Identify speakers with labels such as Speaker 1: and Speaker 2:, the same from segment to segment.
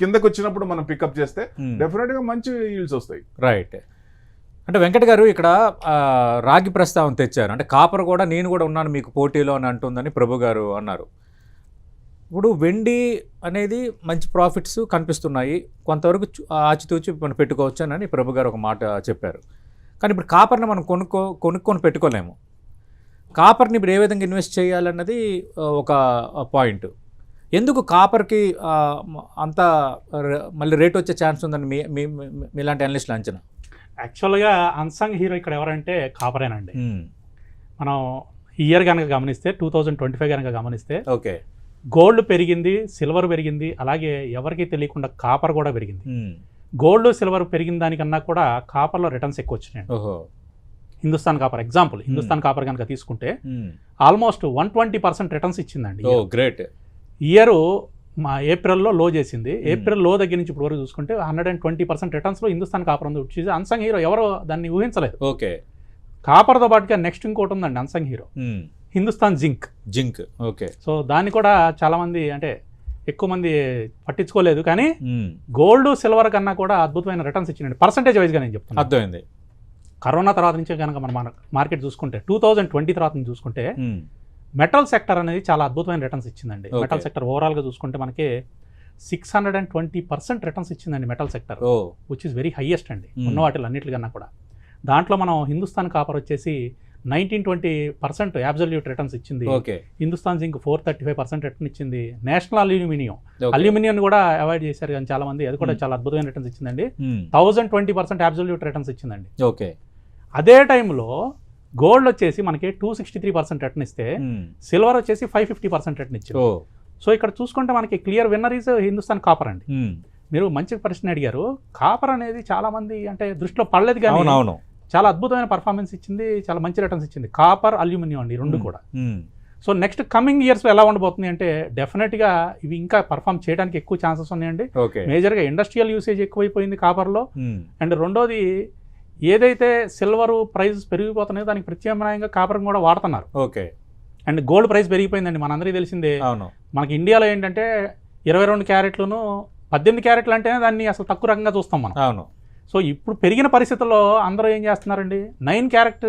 Speaker 1: కిందకి వచ్చినప్పుడు మనం పికప్ చేస్తే డెఫినెట్ గా మంచి ఈల్డ్స్ వస్తాయి.
Speaker 2: రైట్. అంటే వెంకట గారు ఇక్కడ రాగి ప్రస్తావన తెచ్చారు. అంటే కాపర్ కూడా నేను కూడా ఉన్నాను మీకు పోటీలో అని అంటుందని ప్రభు గారు అన్నారు. ఇప్పుడు వెండి అనేది మంచి ప్రాఫిట్స్ కనిపిస్తున్నాయి, కొంతవరకు ఆచితూచి మనం పెట్టుకోవచ్చు అని ప్రభు గారు ఒక మాట చెప్పారు. కానీ ఇప్పుడు కాపర్ని మనం కొనుక్కొని పెట్టుకోలేము. కాపర్ని ఇప్పుడు ఏ విధంగా ఇన్వెస్ట్ చేయాలన్నది ఒక పాయింట్. ఎందుకు కాపర్కి అంత మళ్ళీ రేట్ వచ్చే ఛాన్స్ ఉందని మీలాంటి అనలిస్టులు అంచనా?
Speaker 3: యాక్చువల్గా అన్సంగ్ హీరో ఇక్కడ ఎవరంటే కాపరేనండి. మనం ఇయర్ కనుక గమనిస్తే 2025 కనుక గమనిస్తే
Speaker 2: ఓకే,
Speaker 3: గోల్డ్ పెరిగింది, సిల్వర్ పెరిగింది, అలాగే ఎవరికి తెలియకుండా కాపర్ కూడా పెరిగింది. గోల్డ్ సిల్వర్ పెరిగిన దానికన్నా కూడా కాపర్లో రిటర్న్స్ ఎక్కువ వచ్చినాయి. Hindustan copper example, Hindustan copper కనుక తీసుకుంటే ఆల్మోస్ట్ 120% రిటర్న్స్ ఇచ్చిందండి.
Speaker 2: గ్రేట్.
Speaker 3: ఇయర్ ఏప్రిల్లో లో చేసింది. ఏప్రిల్ లో దగ్గర నుంచి ఇప్పుడు వరకు చూసుకుంటే 120% రిటర్న్స్లో హిందుస్థాన్ కాపర్ ఉంది. వచ్చి అన్సంగ్ హీరో ఎవరో దాన్ని ఊహించలేదు.
Speaker 2: ఓకే,
Speaker 3: కాపర్తో పాటుగా నెక్స్ట్ ఇంకోటి ఉందండి unsung hero, Hindustan zinc.
Speaker 2: Okay,
Speaker 3: so దాన్ని కూడా చాలా మంది అంటే ఎక్కువ మంది పట్టించుకోలేదు, కానీ గోల్డ్ సిల్వర్ కన్నా కూడా అద్భుతమైన రిటర్న్స్ ఇచ్చిందండి పర్సంటేజ్ వైజ్గా. నేను చెప్తాను,
Speaker 2: అర్థమైంది.
Speaker 3: కరోనా తర్వాత నుంచి కనుక మన మార్కెట్ చూసుకుంటే 2020 తర్వాత నుంచి చూసుకుంటే మెటల్ సెక్టర్ అనేది చాలా అద్భుతమైన రిటర్న్స్ ఇచ్చిందండి. మెటల్ సెక్టర్ ఓవరాల్గా చూసుకుంటే మనకి 620% రిటర్న్స్ ఇచ్చిందండి metal sector, which is very highest అండి ఉన్న వాటిలో అన్నిటికన్నా కూడా. దాంట్లో మనం హిందుస్థాన్ కాపర్ వచ్చేసి 19-20% అబ్సల్యూట్ రిటర్న్స్ ఇచ్చింది. హిందుస్థాన్ జింక్ 435% రిటర్న్ ఇచ్చింది. నేషనల్ అల్యూమినియం కూడా అవాయిడ్ చేశారు కానీ చాలా మంది, అది కూడా చాలా అద్భుతమైన రిటర్న్స్ ఇచ్చిందండి. 1020% అబ్సల్యూట్ రిటర్న్స్ ఇచ్చిందండి.
Speaker 2: ఓకే,
Speaker 3: అదే టైంలో గోల్డ్ వచ్చేసి మనకి 263% రిటర్న్ ఇస్తే సిల్వర్ వచ్చేసి 550% రిటర్న్ ఇచ్చింది. సో ఇక్కడ చూసుకుంటే మనకి clear winner is Hindustan copper అండి. మీరు మంచి ప్రశ్న అడిగారు. కాపర్ అనేది చాలా మంది అంటే దృష్టిలో పడలేదు, కానీ చాలా అద్భుతమైన పర్ఫార్మెన్స్ ఇచ్చింది, చాలా మంచి రిటర్న్స్ ఇచ్చింది. కాపర్ అల్యూమినియం అండి రెండు కూడా. సో నెక్స్ట్ కమింగ్ ఇయర్స్లో ఎలా ఉండబోతుంది అంటే డెఫినెట్గా ఇవి ఇంకా పర్ఫామ్ చేయడానికి ఎక్కువ ఛాన్సెస్ ఉన్నాయండి. మేజర్గా ఇండస్ట్రియల్ యూసేజ్ ఎక్కువైపోయింది కాపర్లో. అండ్ రెండోది ఏదైతే సిల్వర్ ప్రైస్ పెరిగిపోతున్నాయో దానికి ప్రత్యామ్నాయంగా కాపర్ కూడా వాడుతున్నారు.
Speaker 2: ఓకే,
Speaker 3: అండ్ గోల్డ్ ప్రైస్ పెరిగిపోయిందండి, మనందరికీ తెలిసిందే. మనకి ఇండియాలో ఏంటంటే 22 క్యారెట్లను 18 క్యారెట్లు అంటేనే దాన్ని అసలు తక్కువ రకంగా చూస్తాం మనం.
Speaker 2: అవును.
Speaker 3: సో ఇప్పుడు పెరిగిన పరిస్థితుల్లో అందరూ ఏం చేస్తున్నారండి, 9 క్యారెట్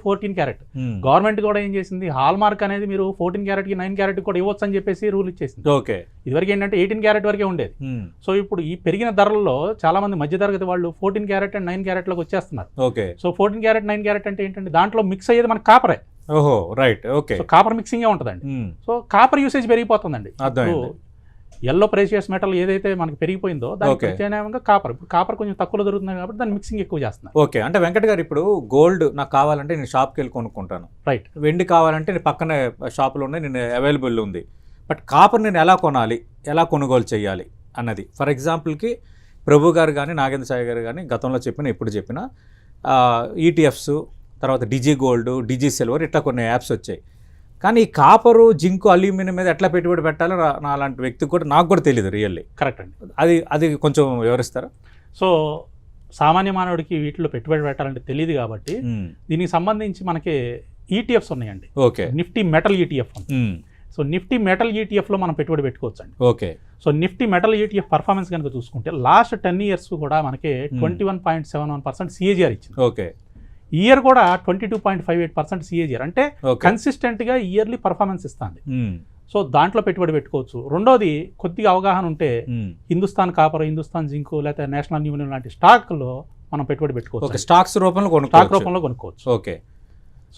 Speaker 3: 14 క్యారెట్. గవర్నమెంట్ కూడా ఏం చేసింది, హాల్ మార్క్ అనేది మీరు 14 క్యారెట్కి 9 క్యారెట్ కూడా ఇవ్వచ్చు అని చెప్పేసి రూల్ ఇచ్చేసింది.
Speaker 2: ఓకే,
Speaker 3: ఇదివరకు ఏంటంటే 18 క్యారెట్ వరకే ఉండేది. సో ఇప్పుడు ఈ పెరిగిన ధరల్లో చాలా మంది మధ్యతరగతి వాళ్ళు 14 క్యారెట్ అండ్ 9 క్యారెట్లోకి వచ్చేస్తున్నారు.
Speaker 2: ఓకే,
Speaker 3: సో 14 క్యారెట్ 9 క్యారెట్ అంటే ఏంటంటే దాంట్లో మిక్స్ అయ్యేది మనకి కాపరే.
Speaker 2: ఓహో, రైట్. ఓకే,
Speaker 3: సో కాపర్ మిక్సింగే ఉంటుందండి. సో కాపర్ యూసేజ్ పెరిగిపోతుందండి. ఎల్లో ప్రెషియస్ మెటల్ ఏదైతే మనకి పెరిగిపోయిందో దానికి ప్రత్యామ్నాయంగా కాపర్, ఇప్పుడు కాపర్ కొంచెం తక్కువలో దొరుకుతుంది కాబట్టి దాన్ని మిక్సింగ్ ఎక్కువ చేస్తున్నారు.
Speaker 2: ఓకే, అంటే వెంకట గారు ఇప్పుడు గోల్డ్ నాకు కావాలంటే నేను షాప్కి వెళ్ళి కొనుక్కుంటాను,
Speaker 3: రైట్.
Speaker 2: వెండి కావాలంటే నేను పక్కనే షాపులో ఉన్నాయి, నేను అవైలబుల్ ఉంది. బట్ కాపర్ నేను ఎలా కొనాలి, ఎలా కొనుగోలు చేయాలి అన్నది, ఫర్ ఎగ్జాంపుల్కి ప్రభు గారు కానీ నాగేంద్ర సాయి గారు కానీ గతంలో చెప్పిన ఇప్పుడు చెప్పిన ఈటీఎఫ్స్, తర్వాత డిజీ గోల్డ్, డిజీ సిల్వర్, ఇట్లా కొన్ని యాప్స్ వచ్చాయి. కానీ ఈ కాపరు, జింకు, అల్యూమినియం మీద ఎట్లా పెట్టుబడి పెట్టాలో నా అలాంటి వ్యక్తికి కూడా నాకు కూడా తెలియదు రియల్లీ.
Speaker 3: కరెక్ట్ అండి,
Speaker 2: అది కొంచెం వివరిస్తారా?
Speaker 3: సో సామాన్య మానవుడికి వీటిలో పెట్టుబడి పెట్టాలంటే తెలియదు కాబట్టి దీనికి సంబంధించి మనకి ఈటీఎఫ్స్ ఉన్నాయండి.
Speaker 2: ఓకే,
Speaker 3: నిఫ్టీ మెటల్ ఈటీఎఫ్ ఉంది. సో నిఫ్టీ మెటల్ ఈటీఎఫ్లో మనం పెట్టుబడి పెట్టుకోవచ్చు అండి.
Speaker 2: Okay,
Speaker 3: so Nifty metal ETF performance కనుక చూసుకుంటే లాస్ట్ 10 years కూడా మనకి 21.71% సిఏజిఆర్ ఇచ్చింది.
Speaker 2: ఓకే,
Speaker 3: ఇయర్ కూడా 22.58% సిఏజిఆర్, అంటే కన్సిస్టెంట్గా ఇయర్లీ పర్ఫార్మెన్స్ ఇస్తుంది. సో దాంట్లో పెట్టుబడి పెట్టుకోవచ్చు. రెండోది కొద్దిగా అవగాహన ఉంటే హిందుస్థాన్ కాపర్, హిందుస్థాన్ జింకు, లేకపోతే నేషనల్ అల్యూమినియం లాంటి స్టాక్లో మనం పెట్టుబడి పెట్టుకోవచ్చు.
Speaker 2: స్టాక్ రూపంలో
Speaker 3: కొనుక్కోవచ్చు.
Speaker 2: ఓకే,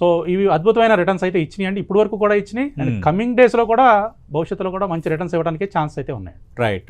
Speaker 3: సో ఇవి అద్భుతమైన రిటర్న్స్ అయితే ఇచ్చినాయి అండి, ఇప్పటి వరకు కూడా ఇచ్చినాయి. అండ్ కమింగ్ డేస్లో కూడా భవిష్యత్తులో కూడా మంచి రిటర్న్స్ ఇవ్వడానికి ఛాన్స్ అయితే ఉన్నాయి.
Speaker 2: రైట్.